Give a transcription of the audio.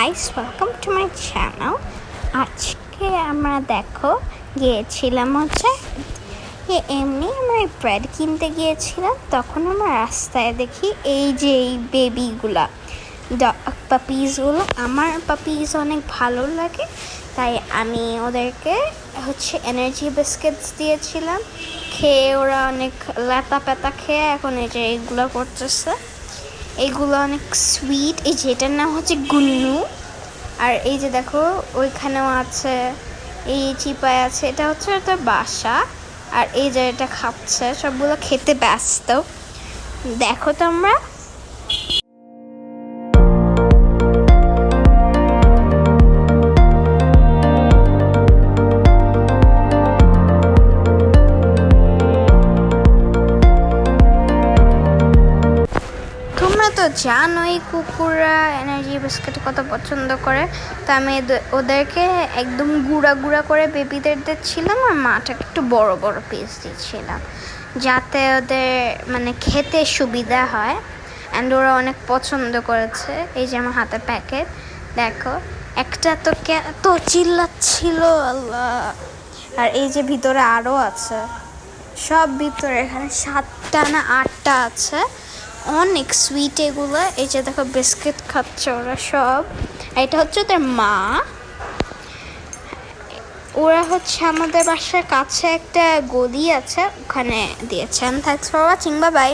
Guys, welcome to my channel. আজকে আমরা গিয়েছিলাম এমনি আমরা ব্রেড কিনতে গিয়েছিলাম। তখন আমরা রাস্তায় দেখি এই যে এই বেবিগুলা পাপিজগুলো। আমার পাপিজ অনেক ভালো লাগে, তাই আমি ওদেরকে এনার্জি বিস্কিটস দিয়েছিলাম। খেয়ে ওরা অনেক লেতা পেতা খেয়ে এখন এই যে এইগুলো করতেছে। এইগুলো অনেক সুইট। এই যে এটার নাম গুন্নু। আর এই যে দেখো ওইখানেও আছে, এই চিপায় আছে, এটা ওদের বাসা। আর এই যে এটা খাচ্ছে, সবগুলো খেতে ব্যস্ত। দেখো তোমরা। তো জানোই কুকুররা এনার্জি বিস্কিট কত পছন্দ করে। তো আমি ওদেরকে একদম গুঁড়া গুঁড়া করে বেবিদের দিচ্ছিলাম, আর মাটাকে একটু বড় বড় পিস দিচ্ছিলাম, যাতে ওদের খেতে সুবিধা হয়। অ্যান্ড ওরা অনেক পছন্দ করেছে। এই যে আমার হাতে প্যাকেট দেখো, একটা তো এত চিল্লাচ্ছিল আল্লাহ। আর এই যে ভিতরে আরও আছে, সব ভিতরে এখানে 7টা না 8টা আছে, অনেক সুইট এগুলো। এই যে দেখো বিস্কিট খাচ্ছে ওরা সব। এটা ওদের মা। ওরা আমাদের বাসার কাছে একটা গলি আছে, ওখানে দিয়েছেন। Thanks for watching, bye bye.